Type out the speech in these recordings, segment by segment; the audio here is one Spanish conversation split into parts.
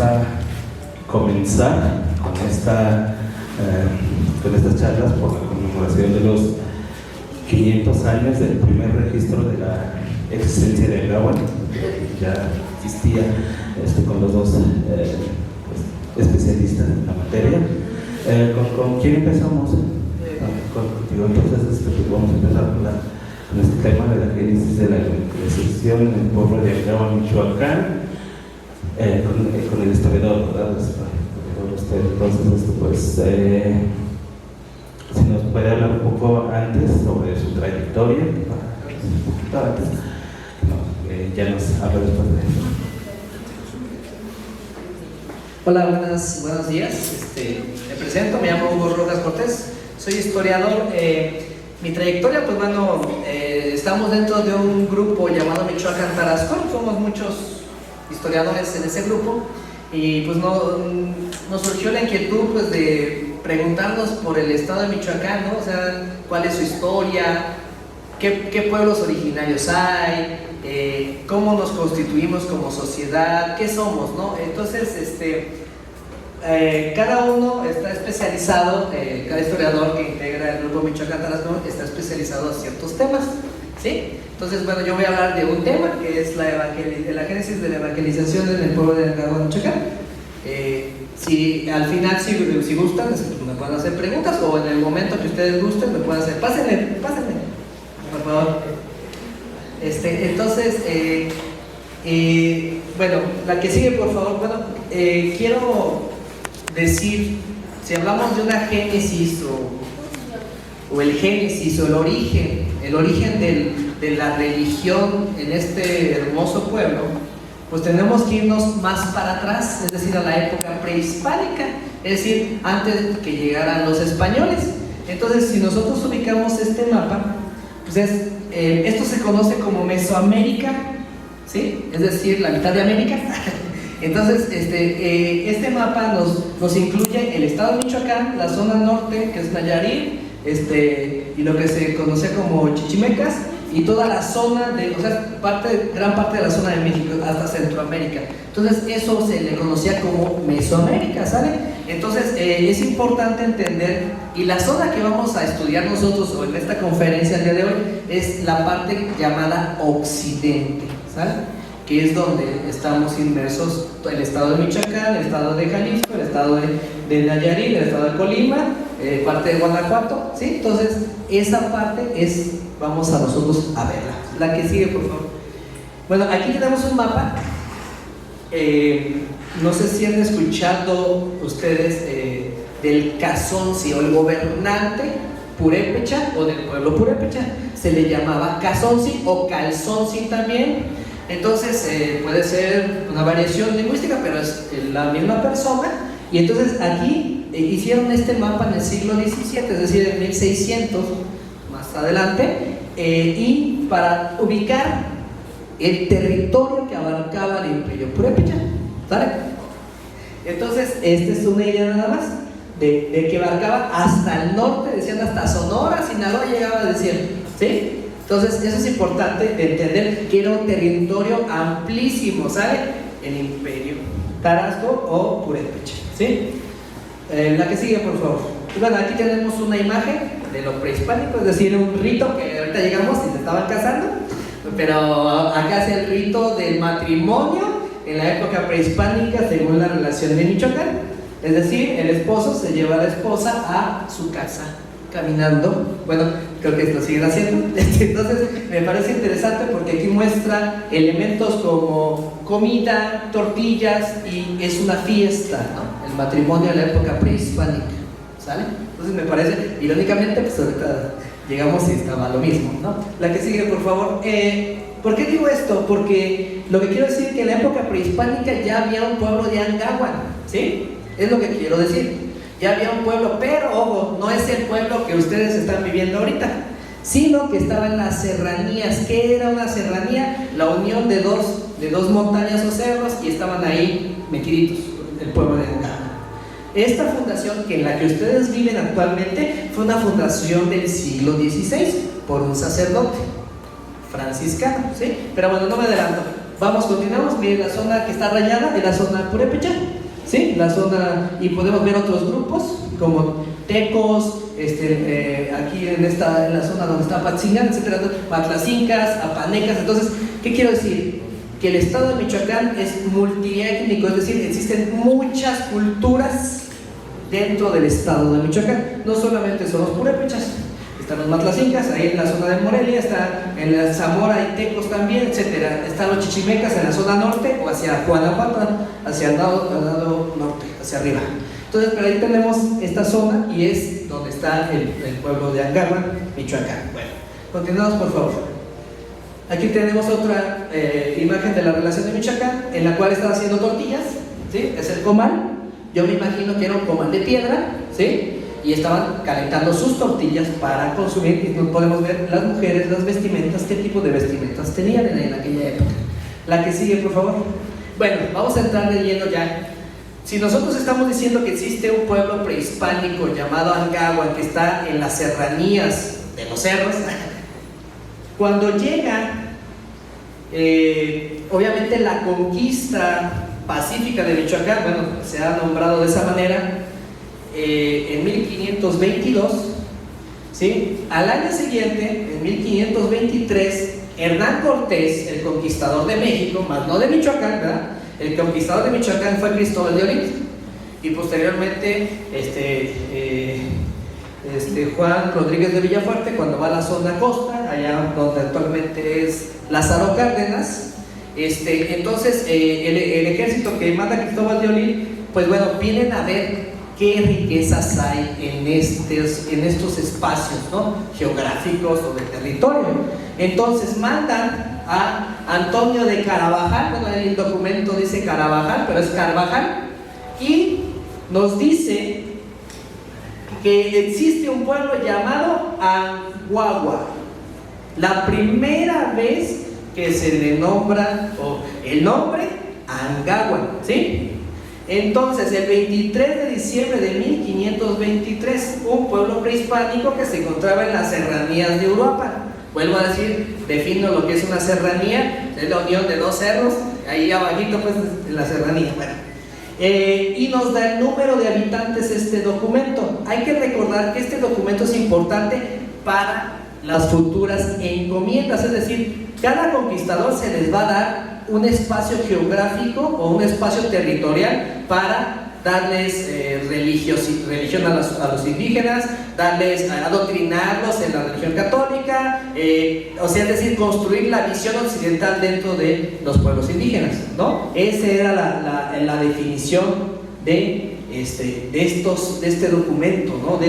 a comenzar con estas charlas por la conmemoración de los 500 años del primer registro de la existencia de Agawam. Ya existía con los dos especialistas en la materia. ¿Con quién empezamos? Contigo. Entonces vamos a empezar con este tema de la génesis de la evangelización en el pueblo de Agawam, Michoacán, con el historiador, ¿verdad? Entonces, si nos puede hablar un poco antes sobre su trayectoria, un poquito antes, ya nos habla después de eso. Hola, buenos días. Me presento, me llamo Hugo Rojas Cortés, soy historiador. Mi trayectoria, pues bueno, estamos dentro de un grupo llamado Michoacán Tarascón, somos muchos historiadores en ese grupo y pues nos surgió la inquietud pues de preguntarnos por el estado de Michoacán, ¿no? O sea, cuál es su historia, qué pueblos originarios hay, cómo nos constituimos como sociedad, qué somos, ¿no? Entonces, cada uno está especializado, cada historiador que integra el grupo Michoacán Tarascón está especializado en ciertos temas, ¿sí? Entonces, bueno, yo voy a hablar de un tema que es la génesis de la evangelización en el pueblo de Agawam, Michoacán. Si al final, si gustan, me pueden hacer preguntas o en el momento que ustedes gusten me pueden hacer, pásenme, por favor. Entonces, bueno, la que sigue, por favor. Bueno, quiero decir, si hablamos de una génesis o el génesis o el origen de la religión en este hermoso pueblo, pues tenemos que irnos más para atrás, es decir, a la época prehispánica, es decir, antes que llegaran los españoles. Entonces, si nosotros ubicamos este mapa, pues esto se conoce como Mesoamérica, ¿sí? Es decir, la mitad de América. Entonces, este mapa nos incluye el estado de Michoacán, la zona norte, que es Nayarit, y lo que se conoce como Chichimecas, y toda la zona gran parte de la zona de México hasta Centroamérica. Entonces eso se le conocía como Mesoamérica, ¿sale? Entonces es importante entender, y la zona que vamos a estudiar nosotros o en esta conferencia el día de hoy es la parte llamada Occidente, ¿sale? Que es donde estamos inmersos el estado de Michoacán, el estado de Jalisco, el estado de Nayarit, el estado de Colima, parte de Guanajuato, ¿sí? Entonces esa parte vamos a nosotros a verla. La que sigue, por favor. Bueno, aquí tenemos un mapa. No sé si han escuchado ustedes del Cazonsi o el gobernante purépecha o del pueblo purépecha. Se le llamaba Cazonsi o Calzonsi también. Entonces puede ser una variación lingüística, pero es la misma persona. Y entonces aquí hicieron este mapa en el siglo XVII, es decir, en 1600 más adelante, y para ubicar el territorio que abarcaba el imperio purépecha, ¿sale? Entonces, esta es una idea nada más de que abarcaba hasta el norte, decían hasta Sonora, Sinaloa llegaba a decir, ¿sí? Entonces, eso es importante de entender que era un territorio amplísimo, ¿sale? El imperio Tarasco o purépecha, ¿sí? La que sigue, por favor. Bueno, aquí tenemos una imagen de lo prehispánico, es decir, un rito que ahorita llegamos y se estaban casando, pero acá es el rito del matrimonio en la época prehispánica según la relación de Michoacán, es decir, el esposo se lleva a la esposa a su casa caminando. Bueno, creo que lo siguen haciendo. Entonces me parece interesante porque aquí muestra elementos como comida, tortillas, y es una fiesta, ¿no? El matrimonio de la época prehispánica, ¿sale? Entonces me parece, irónicamente, pues ahorita llegamos y estaba lo mismo, ¿no? La que sigue, por favor. ¿Por qué digo esto? Porque lo que quiero decir es que en la época prehispánica ya había un pueblo de Agawam, ¿sí? Es lo que quiero decir. Ya había un pueblo, pero ojo, no es el pueblo que ustedes están viviendo ahorita, sino que estaba en las serranías. ¿Qué era una serranía? La unión de dos montañas o cerros, y estaban ahí metiditos el pueblo de Agawam. Esta fundación, que en la que ustedes viven actualmente, fue una fundación del siglo XVI por un sacerdote franciscano, ¿sí? Pero bueno, no me adelanto. Vamos, continuamos. Miren, la zona que está rayada es la zona purépecha, ¿sí? La zona, y podemos ver otros grupos como tecos, aquí en la zona donde está Apatzingán, etcétera, Matlacincas, apanecas. Entonces, ¿qué quiero decir? Que el estado de Michoacán es multiétnico, es decir, existen muchas culturas dentro del estado de Michoacán. No solamente son los purépechas, están los matlacincas, ahí en la zona de Morelia, está en la Zamora y tecos también, etcétera. Están los chichimecas en la zona norte o hacia Guanajuato, hacia el lado norte, hacia arriba. Entonces, pero ahí tenemos esta zona y es donde está el pueblo de Angarra, Michoacán. Bueno, continuamos por favor. Aquí tenemos otra imagen de la relación de Michoacán, en la cual están haciendo tortillas, ¿sí? Es el comal. Yo me imagino que era un comal de piedra, ¿sí? Y estaban calentando sus tortillas para consumir, y podemos ver las mujeres, las vestimentas, qué tipo de vestimentas tenían en aquella época. La que sigue, por favor. Bueno, vamos a entrar de lleno ya. Si nosotros estamos diciendo que existe un pueblo prehispánico llamado Angagua, que está en las serranías de los cerros, cuando llega, obviamente la conquista pacífica de Michoacán, bueno, se ha nombrado de esa manera, en 1522, ¿sí? Al año siguiente, en 1523, Hernán Cortés, el conquistador de México, más no de Michoacán, ¿verdad? El conquistador de Michoacán fue Cristóbal de Olid, y posteriormente Juan Rodríguez de Villafuerte, cuando va a la zona costa, allá donde actualmente es Lázaro Cárdenas. Entonces el ejército que manda Cristóbal de Olid, pues bueno, vienen a ver qué riquezas hay en estos espacios, ¿no?, geográficos o de territorio. Entonces mandan a Antonio de Carabajal, bueno, el documento dice Carabajal, pero es Carvajal, y nos dice que existe un pueblo llamado Anguagua. La primera vez que se le nombra el nombre Angagua, ¿sí? Entonces, el 23 de diciembre de 1523, un pueblo prehispánico que se encontraba en las serranías de Uruapan. Vuelvo a decir, defino lo que es una serranía, es la unión de dos cerros, ahí abajito pues en la serranía. Bueno, y nos da el número de habitantes este documento. Hay que recordar que este documento es importante para las futuras encomiendas, es decir, cada conquistador se les va a dar un espacio geográfico o un espacio territorial para darles religión a los indígenas, adoctrinarlos en la religión católica, o sea, es decir, construir la visión occidental dentro de los pueblos indígenas, ¿no? Esa era la definición de este documento, ¿no? de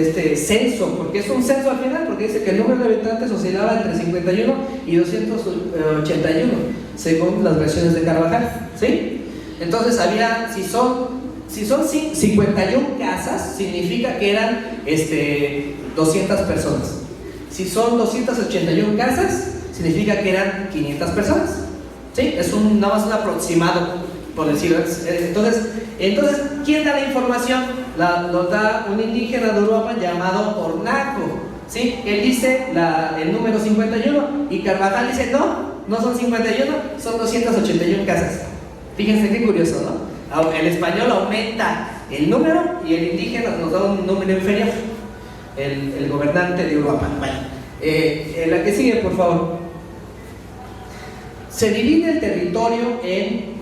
este censo, porque es un censo al final, porque dice que el número de habitantes oscilaba entre 51 y 281, según las versiones de Carvajal, ¿sí? Entonces había, si son 51 casas, significa que eran 200 personas. Si son 281 casas, significa que eran 500 personas, ¿sí? Es nada más un aproximado, por decirlo. Entonces, ¿quién da la información? Lo da un indígena de Uruapan llamado Ornaco, ¿sí? Él dice el número 51 y Carvajal dice no son 51, son 281 casas. Fíjense qué curioso, ¿no? El español aumenta el número y el indígena nos da un número inferior, el gobernante de Uruapan. Bueno, la que sigue, por favor. Se divide el territorio en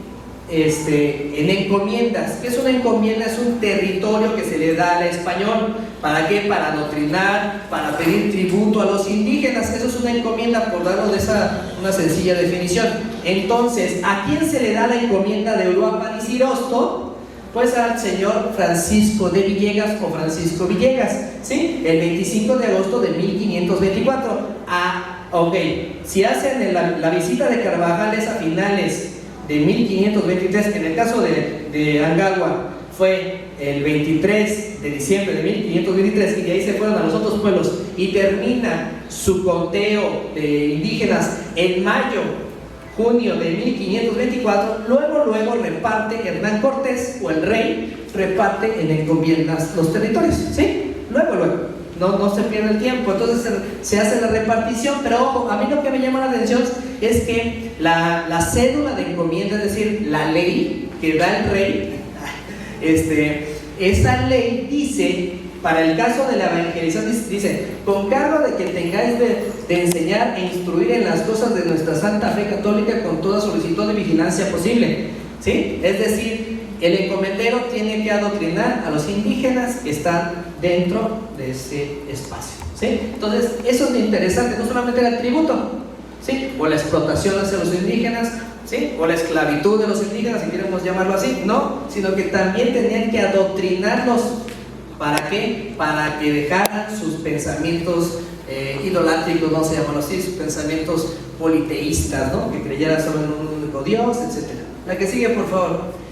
encomiendas. ¿Qué es una encomienda? Es un territorio que se le da al español. ¿Para qué? Para adoctrinar, para pedir tributo a los indígenas. Eso es una encomienda, por darlo una sencilla definición. Entonces, ¿a quién se le da la encomienda de Uruapan y Cirosto? Pues al señor Francisco de Villegas o Francisco Villegas, ¿sí? El 25 de agosto de 1524. Ok, si hacen la visita de Carvajal a finales de 1523, que en el caso de Angagua fue el 23 de diciembre de 1523, y de ahí se fueron a los otros pueblos y termina su conteo de indígenas en junio de 1524, luego reparte Hernán Cortés, o el rey, reparte en encomiendas los territorios, ¿sí? Luego. no se pierde el tiempo. Entonces se hace la repartición, pero ojo, a mí lo que me llama la atención es que la cédula de encomienda, es decir, la ley que da el rey, esa ley dice, para el caso de la evangelización, dice: con cargo de que tengáis de enseñar e instruir en las cosas de nuestra santa fe católica con toda solicitud de vigilancia posible, ¿sí? Es decir, el encomendero tiene que adoctrinar a los indígenas que están dentro de ese espacio, ¿sí? Entonces, eso es lo interesante, no solamente era el tributo, ¿sí? O la explotación hacia los indígenas, ¿sí? O la esclavitud de los indígenas, si queremos llamarlo así, no, sino que también tenían que adoctrinarlos. ¿Para qué? Para que dejaran sus pensamientos idolátricos, no se llaman así, sus pensamientos politeístas, ¿no? Que creyeran solo en un único Dios, etc. La que sigue, por favor.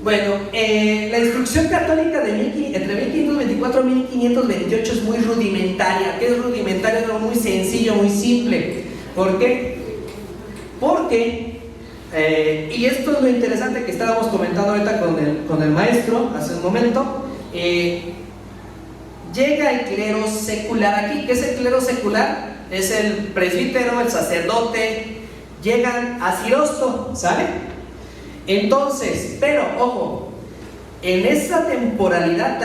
Bueno, la instrucción católica entre 1524 y 1528 es muy rudimentaria. ¿Qué es rudimentaria? Es muy sencillo, muy simple. ¿Por qué? Porque, y esto es lo interesante que estábamos comentando ahorita con el maestro hace un momento, llega el clero secular aquí. ¿Qué es el clero secular? Es el presbítero, el sacerdote, llegan a Cirosto, ¿sale? Entonces, pero ojo, en esa temporalidad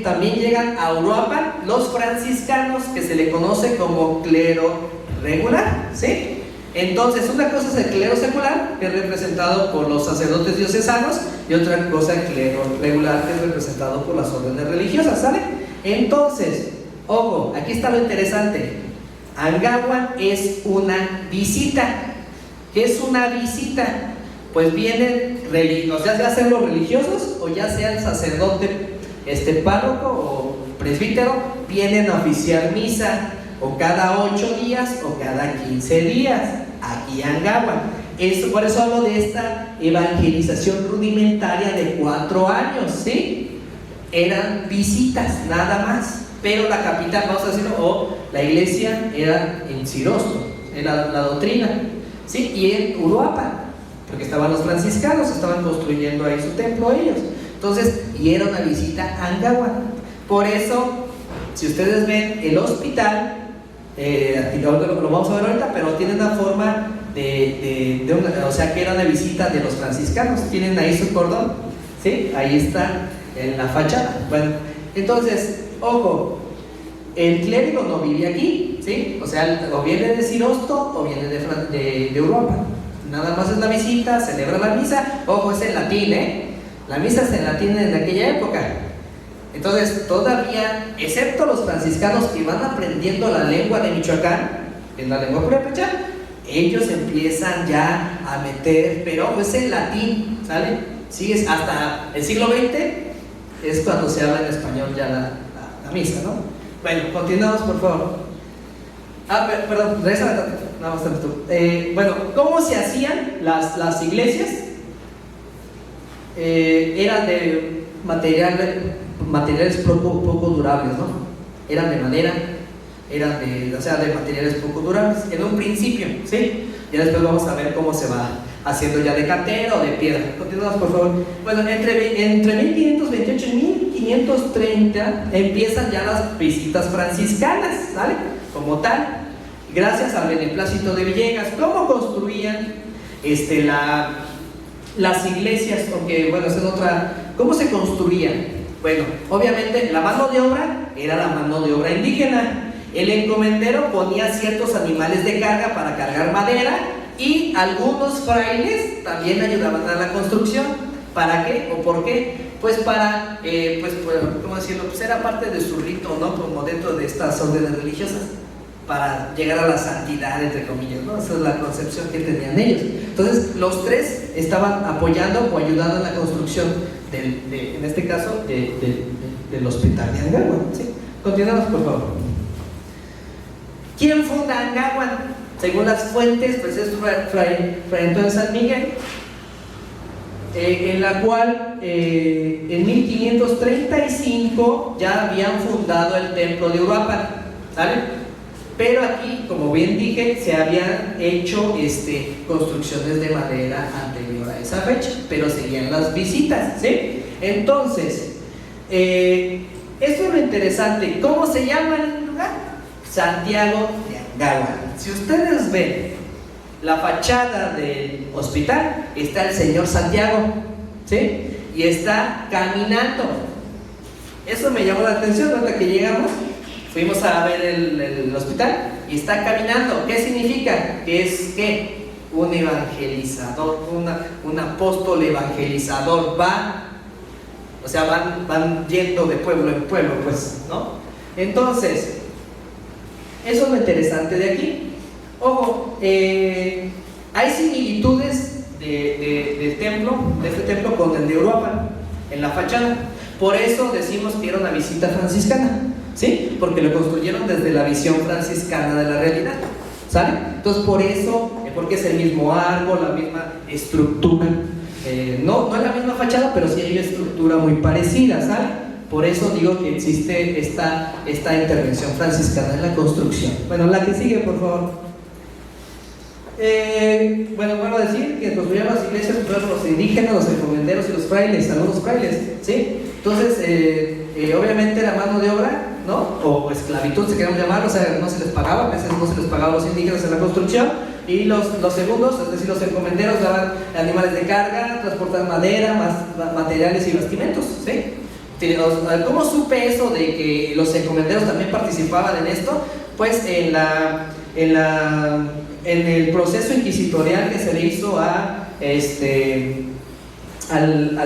también llegan a Uruapan los franciscanos, que se le conoce como clero regular, ¿sí? Entonces, una cosa es el clero secular, que es representado por los sacerdotes diocesanos, y otra cosa el clero regular, que es representado por las órdenes religiosas, ¿sale? Entonces, ojo, aquí está lo interesante. Angahuan es una visita. ¿Qué es una visita? Pues vienen ya sean los religiosos o ya sea el sacerdote, párroco o presbítero, vienen a oficiar misa, o cada 8 días o cada 15 días, aquí en Angahuan. Por eso hablo de esta evangelización rudimentaria de 4 años, ¿sí? Eran visitas, nada más, pero la capital, vamos a decirlo, o la iglesia era en Cirosto, era la doctrina, ¿sí? Y en Uruapan, porque estaban los franciscanos, estaban construyendo ahí su templo ellos. Entonces, y era una visita a Angahuan. Por eso, si ustedes ven el hospital, lo vamos a ver ahorita, pero tiene una forma o sea, que era una visita de los franciscanos. Tienen ahí su cordón, ¿sí? Ahí está en la fachada. Bueno, entonces, ojo, el clérigo no vive aquí, ¿sí? O sea, o viene de Cirosto o viene de Europa. Nada más es la visita, celebra la misa. Ojo, es en latín, la misa es en latín en aquella época. Entonces, todavía, excepto los franciscanos que van aprendiendo la lengua de Michoacán, en la lengua purépecha, ellos empiezan ya a meter, pero es en latín, ¿sale? Sigues hasta el siglo XX, es cuando se habla en español ya la misa, ¿no? Bueno, continuamos, por favor. Perdón, regresa, nada más tú. Bueno, ¿cómo se hacían las iglesias? Eran de materiales poco durables, ¿no? Eran de madera, eran de materiales poco durables en un principio, ¿sí? Ya después vamos a ver cómo se va haciendo ya de cantera o de piedra. Continuamos, por favor. Bueno, entre 1528 y 1530 empiezan ya las visitas franciscanas, ¿vale? Como tal, gracias al beneplácito de Villegas. ¿Cómo construían las iglesias? Porque, bueno, esa es otra. ¿Cómo se construían? Bueno, obviamente la mano de obra era la mano de obra indígena. El encomendero ponía ciertos animales de carga para cargar madera, y algunos frailes también ayudaban a la construcción. ¿Para qué o por qué? Pues para, ¿cómo decirlo? Pues era parte de su rito, ¿no? Como dentro de estas órdenes religiosas, para llegar a la santidad, entre comillas, ¿no? Esa es la concepción que tenían ellos. Entonces, los tres estaban apoyando o ayudando en la construcción en este caso, del hospital de Angahuan, ¿sí? Continuamos, por favor. ¿Quién funda Angahuan? Según las fuentes, pues es Fray Antonio San Miguel, en la cual en 1535 ya habían fundado el templo de Uruapan, ¿sale? Pero aquí, como bien dije, se habían hecho construcciones de madera anterior a esa fecha, pero seguían las visitas, ¿sí? Entonces, Esto es lo interesante. ¿Cómo se llama el lugar? Santiago de Angáhuac. Si ustedes ven la fachada del hospital, está el señor Santiago, ¿sí? Y está caminando. Eso me llamó la atención. Hasta que llegamos, fuimos a ver el hospital y está caminando. ¿Qué significa? Que es que un evangelizador, un apóstol evangelizador va, o sea, van yendo de pueblo en pueblo, pues, ¿no? Entonces, eso es lo interesante de aquí. Ojo, hay similitudes del templo, de este templo con el de Uruapan, en la fachada. Por eso decimos que era una visita franciscana, ¿sí? Porque lo construyeron desde la visión franciscana de la realidad, ¿sale? Entonces, por eso, porque es el mismo árbol, la misma estructura. No es la misma fachada, pero sí hay una estructura muy parecida, ¿sale? Por eso digo que existe esta intervención franciscana en la construcción. Bueno, la que sigue, por favor. Bueno, vuelvo a decir que construyeron las iglesias los indígenas, los encomenderos y los frailes, algunos frailes, ¿sí? Entonces, obviamente la mano de obra, ¿no? O esclavitud, se queremos llamar, o sea, no se les pagaba, a veces no se les pagaba a los indígenas en la construcción, y los segundos, es decir, los encomenderos daban animales de carga, transportaban madera, materiales y bastimentos, ¿sí? ¿Cómo supe eso de que los encomenderos también participaban en esto? Pues en el proceso inquisitorial que se le hizo al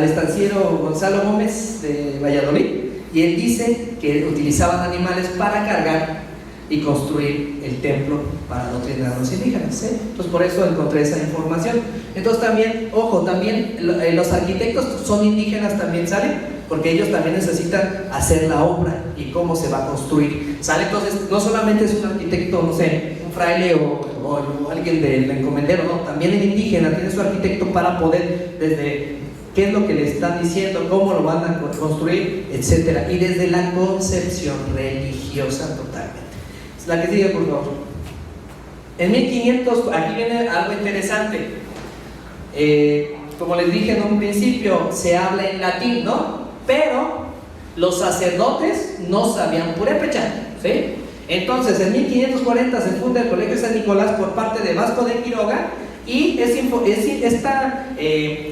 estanciero Gonzalo Gómez de Valladolid, y él dice que utilizaban animales para cargar y construir el templo para adoctrinar a los indígenas, ¿sí? Entonces por eso encontré esa información. Entonces también, ojo, también los arquitectos son indígenas también, ¿sale? Porque ellos también necesitan hacer la obra y cómo se va a construir, ¿sale? Entonces no solamente es un arquitecto, no sé, un fraile o alguien del encomendero, no, también el indígena tiene su arquitecto para poder, desde qué es lo que le están diciendo, cómo lo van a construir, etcétera, y desde la concepción religiosa totalmente. La que sigue, por favor. En 1500, aquí viene algo interesante. Como les dije en un principio, se habla en latín, ¿no? Pero los sacerdotes no sabían purépecha, ¿sí? Entonces, en 1540 se funda el Colegio San Nicolás por parte de Vasco de Quiroga, y esta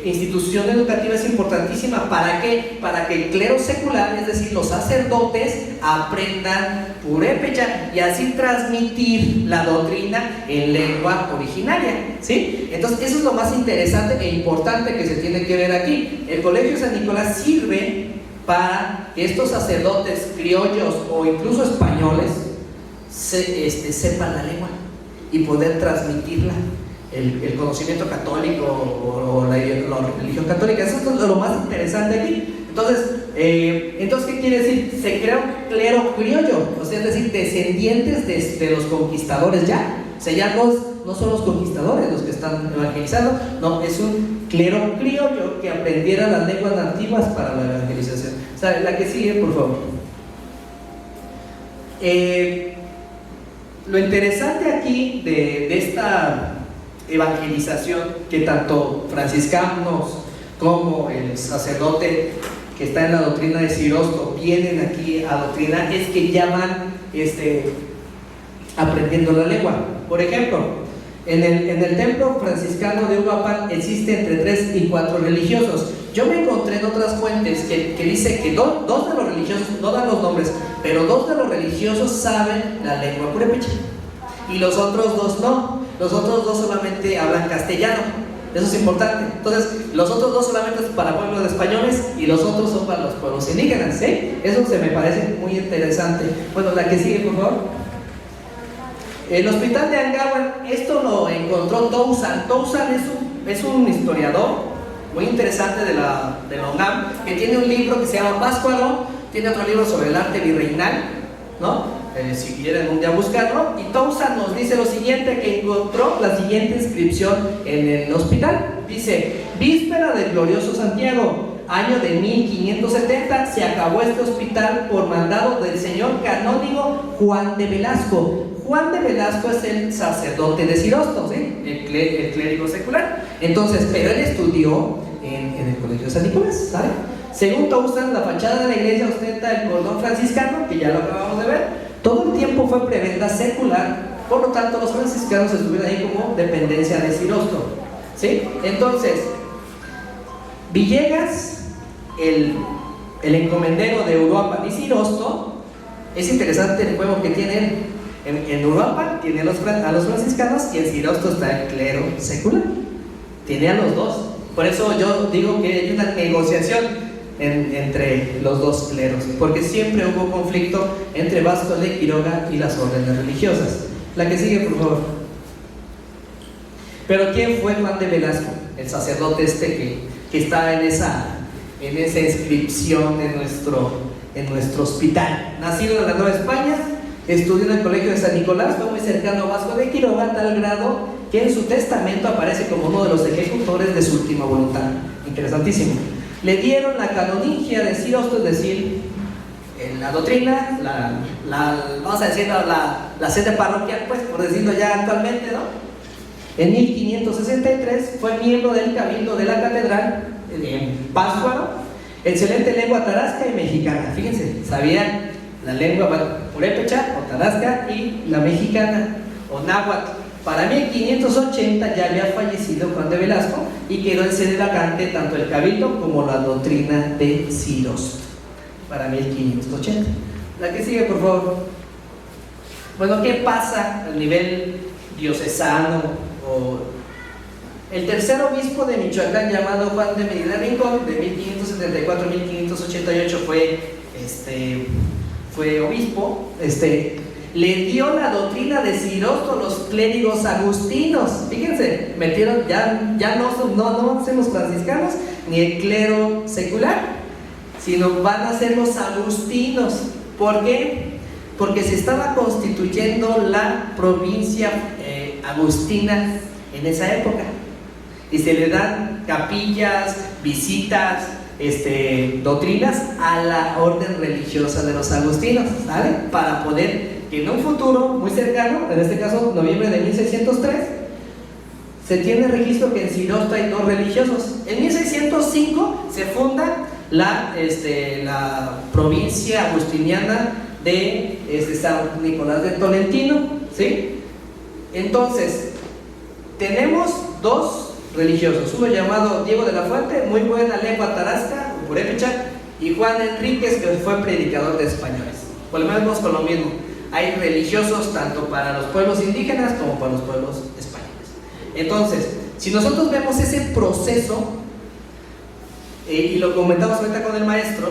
institución educativa es importantísima. ¿Para qué? Para que el clero secular, es decir, los sacerdotes, aprendan purépecha y así transmitir la doctrina en lengua originaria, ¿sí? Entonces, eso es lo más interesante e importante que se tiene que ver aquí. El Colegio San Nicolás sirve para que estos sacerdotes criollos o incluso españoles sepan la lengua y poder transmitirla, el conocimiento católico o la religión católica. Eso es lo más interesante aquí. Entonces, ¿qué quiere decir? Se crea un clero criollo, o sea, es decir, descendientes de los conquistadores ya. O sea, ya no son los conquistadores los que están evangelizando, no, es un clero criollo que aprendiera las lenguas nativas para la evangelización. O sea, la que sigue, por favor. Lo interesante aquí de esta evangelización que tanto franciscanos como el sacerdote que está en la doctrina de Cirosto vienen aquí a adoctrinar, es que ya van aprendiendo la lengua. Por ejemplo, en el templo franciscano de Uruapan existe entre 3 y 4 religiosos. Yo me encontré en otras fuentes que dice que dos de los religiosos, no dan los nombres, pero 2 de los religiosos saben la lengua purépecha y los otros 2 no. Los otros 2 solamente hablan castellano. Eso es importante. Entonces, los otros 2 solamente es para pueblos españoles y los otros son para los pueblos indígenas, ¿sí? Eso se me parece muy interesante. Bueno, la que sigue, por favor. El hospital de Angáhuac, esto lo encontró Toussaint. Toussaint es un historiador muy interesante de la UNAM, que tiene un libro que se llama Páscuaro, tiene otro libro sobre el arte virreinal, ¿no? Si quieren un día buscarlo. Y Toussaint nos dice lo siguiente, que encontró la siguiente inscripción en el hospital. Dice: víspera del glorioso Santiago, año de 1570, se acabó este hospital por mandado del señor canónigo Juan de Velasco. Juan de Velasco es el sacerdote de Cirosto, ¿sí? El clérigo secular. Entonces, pero él estudió en el Colegio San Nicolás, ¿sabe? Según Tausán, la fachada de la iglesia ostenta el cordón franciscano, que ya lo acabamos de ver. Todo el tiempo fue prebenda secular, por lo tanto los franciscanos estuvieron ahí como dependencia de Cirosto, ¿sí? Entonces, Villegas, el encomendero de Uruapan y Cirosto, es interesante el juego que tienen. En Uruapan tiene a los franciscanos y en Cirosto está el clero secular. Tiene a los dos. Por eso yo digo que hay una negociación entre los dos cleros, porque siempre hubo conflicto entre Vasco de Quiroga y las órdenes religiosas. La que sigue, por favor. Pero ¿quién fue Juan de Velasco? El sacerdote que está en esa inscripción en nuestro hospital. Nacido en la Nueva España, estudió en el colegio de San Nicolás, fue muy cercano a Vasco de Quiroga, a tal grado que en su testamento aparece como uno de los ejecutores de su última voluntad. Interesantísimo. Le dieron la canonigia de Cirosto, es decir, en la doctrina, vamos a decir la sede parroquial, pues, por decirlo ya actualmente, ¿no? En 1563 fue miembro del cabildo de la catedral en Pátzcuaro. Excelente lengua tarasca y mexicana. Fíjense, sabían la lengua purépecha o tarasca y la mexicana o náhuatl. Para 1580 ya había fallecido Juan de Velasco y quedó en sede vacante tanto el cabildo como la doctrina de Cirosto. Para 1580. La que sigue, por favor. Bueno, ¿qué pasa a nivel diocesano? El tercer obispo de Michoacán, llamado Juan de Medina Rincón, de 1574 a 1588 fue obispo. Le dio la doctrina de Cirosto a los clérigos agustinos. Fíjense, metieron, ya no son los franciscanos ni el clero secular, sino van a ser los agustinos. ¿Por qué? Porque se estaba constituyendo la provincia agustina en esa época y se le dan capillas, visitas, doctrinas a la orden religiosa de los agustinos, ¿sale? Para poder que en un futuro muy cercano, en este caso noviembre de 1603, se tiene registro que en Cirosto hay dos religiosos. En 1605 se funda la provincia agustiniana de San Nicolás de Tolentino, ¿sí? Entonces, tenemos dos religiosos, uno llamado Diego de la Fuente, muy buena lengua tarasca, purépecha, y Juan Enríquez, que fue predicador de españoles. Volvemos con lo mismo, hay religiosos tanto para los pueblos indígenas como para los pueblos españoles. Entonces, si nosotros vemos ese proceso, y lo comentamos ahorita con el maestro,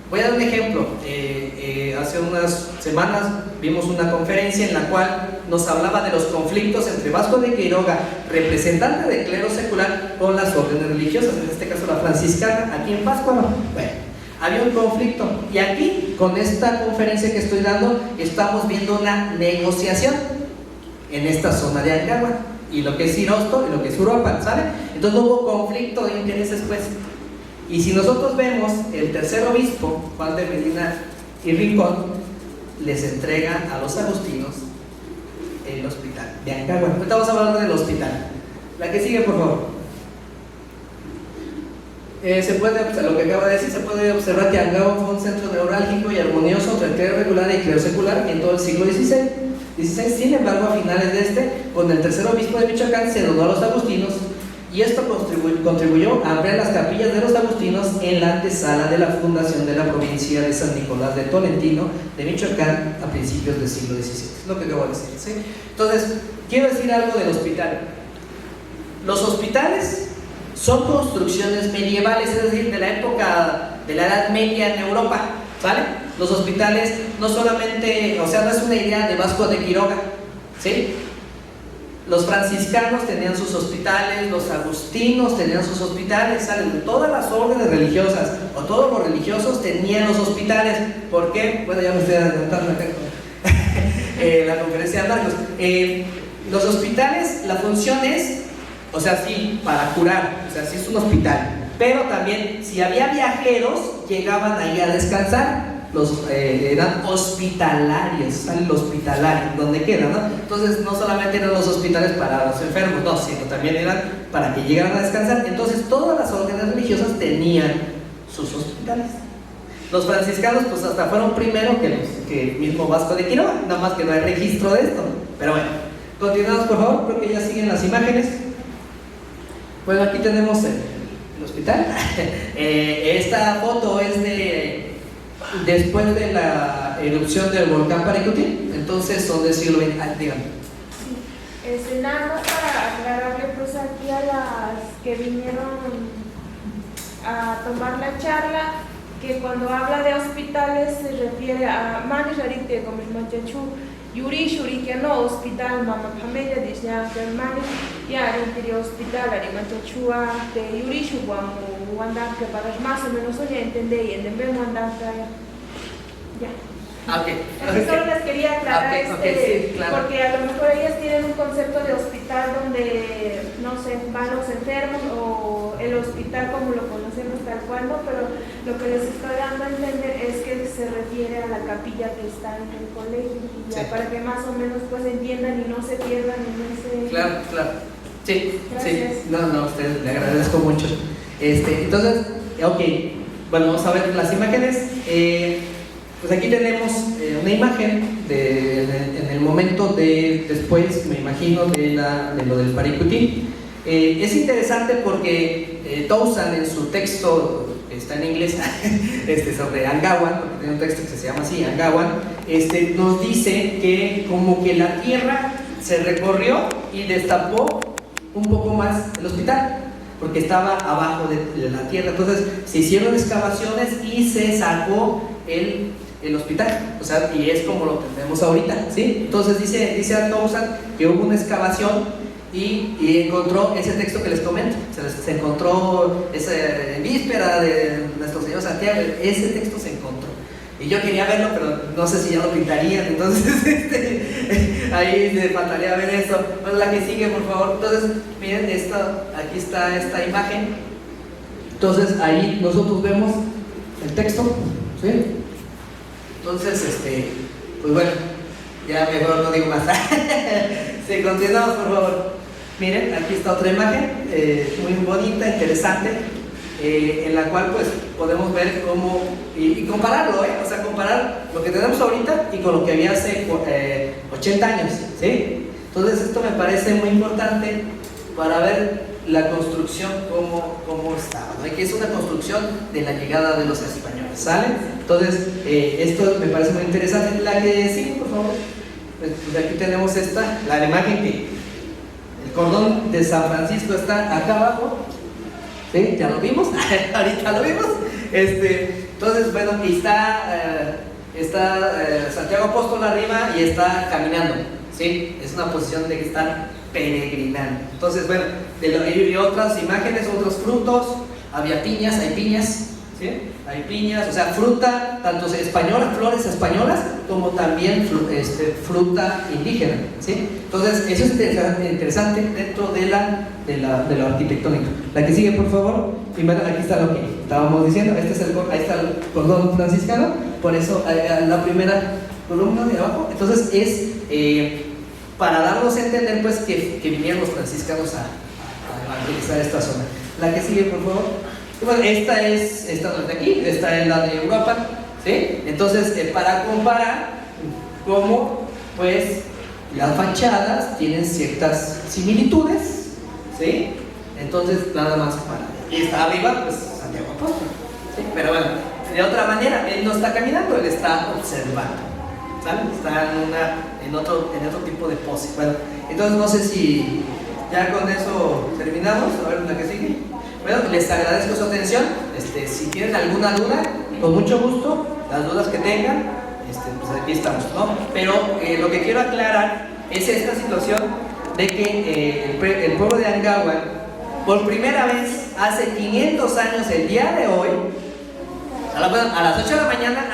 voy a dar un ejemplo. Hace unas semanas vimos una conferencia en la cual nos hablaba de los conflictos entre Vasco de Quiroga, representante del clero secular, con las órdenes religiosas, en este caso la franciscana, aquí en Pátzcuaro. Bueno, había un conflicto y aquí, con esta conferencia que estoy dando, estamos viendo una negociación en esta zona de Ancagua, y lo que es Cirosto y lo que es Uruapan, ¿sabe? Entonces no hubo conflicto de intereses, pues. Y si nosotros vemos, el tercer obispo, Juan de Medina y Rincón, les entrega a los agustinos el hospital de Ancagua. Ahorita vamos a hablar del hospital. La que sigue, por favor. Lo que acabo de decir, se puede observar que Ancagua fue un centro neurálgico y armonioso entre el clero regular y el clero secular en todo el siglo XVI. Sin embargo, a finales de con el tercer obispo de Michoacán se donó a los agustinos, y esto contribuyó a ampliar las capillas de los agustinos en la antesala de la fundación de la provincia de San Nicolás de Tolentino de Michoacán a principios del siglo XVII. Es lo que acabo de decir, ¿sí? Entonces, quiero decir algo del hospital. Los hospitales son construcciones medievales, es decir, de la época de la Edad Media en Europa, ¿vale? Los hospitales no solamente, o sea, no es una idea de Vasco de Quiroga, ¿sí? Los franciscanos tenían sus hospitales, los agustinos tenían sus hospitales, ¿salen? Todas las órdenes religiosas o todos los religiosos tenían los hospitales. ¿Por qué? Bueno, ya me estoy adelantando acá con la conferencia de Marcos. Los hospitales, la función es, o sea, sí, para curar, o sea, sí es un hospital, pero también si había viajeros, llegaban ahí a descansar. Eran hospitalarios, sale el hospitalario, donde queda, ¿no? Entonces no solamente eran los hospitales para los enfermos, no, sino también eran para que llegaran a descansar. Entonces todas las órdenes religiosas tenían sus hospitales. Los franciscanos pues hasta fueron primero que el mismo Vasco de Quiroga, nada más que no hay registro de esto, pero bueno, continuamos por favor, creo que ya siguen las imágenes. Bueno, aquí tenemos el hospital. Esta foto es de después de la erupción del volcán Paricutín, entonces son del siglo XX. Díganme. Sí, nada más para aclararle pues aquí a las que vinieron a tomar la charla, que cuando habla de hospitales se refiere a Mani Rarite como el Machachu, Yuri Shuri que no hospital, mamá familia, dice Mani, ya el hospital, Ari Machachua, de Yuri Shuamu, Wanda, que para más o menos oye entender y en vez Wanda, ya. Okay. Entonces solo les quería aclarar sí, claro. porque a lo mejor ellas tienen un concepto de hospital donde, no sé, van los enfermos o el hospital como lo conocemos tal cual, ¿no? Pero lo que les estoy dando a entender es que se refiere a la capilla que está en el colegio, y ya, sí, para que más o menos pues entiendan y no se pierdan en ese... Claro, claro. Sí, gracias. sí. No, a usted le agradezco mucho. Entonces, ok, bueno, vamos a ver las imágenes. Pues aquí tenemos una imagen en el momento de después, me imagino, de lo del Paricutín. Es interesante porque Toussaint en su texto, está en inglés, sobre Angawan, porque tiene un texto que se llama así, Angawan, nos dice que como que la tierra se recorrió y destapó un poco más el hospital, porque estaba abajo de la tierra. Entonces se hicieron excavaciones y se sacó el hospital, o sea, y es como lo tenemos ahorita, ¿sí? Entonces dice Toussaint que hubo una excavación y encontró ese texto que les comento, se encontró en víspera de nuestro Señor Santiago, ese texto se encontró. Y yo quería verlo, pero no sé si ya lo pintarían, entonces ahí me faltaría ver eso. Bueno, la que sigue, por favor. Entonces, miren, aquí está esta imagen. Entonces, ahí nosotros vemos el texto, ¿sí? Entonces, pues bueno, ya mejor no digo más. Sí, continuamos, por favor. Miren, aquí está otra imagen, muy bonita, interesante, en la cual pues podemos ver cómo, y compararlo, o sea, comparar lo que tenemos ahorita y con lo que había hace 80 años, ¿sí? Entonces esto me parece muy importante para ver la construcción cómo estaba, ¿no? Y que es una construcción de la llegada de los españoles, ¿sale? Entonces, esto me parece muy interesante. La que sigue, por favor. Pues aquí tenemos la imagen que el cordón de San Francisco está acá abajo, ¿sí? Ya lo vimos, ahorita lo vimos. Entonces, bueno, y está Santiago Apóstol arriba y está caminando, ¿sí? Es una posición de que está peregrinando. Entonces, bueno, hay otras imágenes, otros frutos, había piñas, hay piñas, ¿sí? Hay piñas, o sea, fruta, tanto española, flores españolas, como también fruta indígena, ¿sí? Entonces, eso es interesante dentro de lo arquitectónico. La que sigue, por favor. Primero, aquí está lo que estábamos diciendo, ahí está el cordón franciscano, por eso la primera columna de abajo. Entonces, es para darnos a entender pues que vinieron los franciscanos a evangelizar esta zona. La que sigue, por favor. Bueno, esta no es de aquí, esta es la de Europa, ¿sí? Entonces, para comparar cómo pues las fachadas tienen ciertas similitudes, ¿sí? Entonces, nada más y está arriba, pues Santiago Apóstol, ¿sí? Pero bueno, de otra manera, él no está caminando, él está observando, ¿sale? Está en otro tipo de pose. Bueno, entonces no sé si ya con eso terminamos. A ver, la que sigue. Bueno, les agradezco su atención. Si tienen alguna duda, con mucho gusto, las dudas que tengan, pues aquí estamos, ¿no? Pero lo que quiero aclarar es esta situación de que el pueblo de Angawan, por primera vez hace 500 años, el día de hoy, a las 8 de la mañana,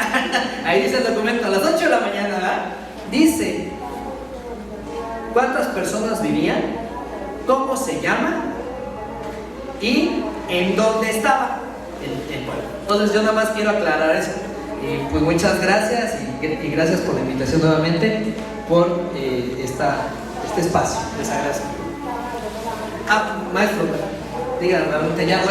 ahí dice el documento, a las 8 de la mañana, ¿verdad? Dice cuántas personas vivían, cómo se llama y en dónde estaba el pueblo. Entonces yo nada más quiero aclarar eso. Pues muchas gracias y gracias por la invitación nuevamente, por este espacio. Les agradezco. Maestro, díganme, ya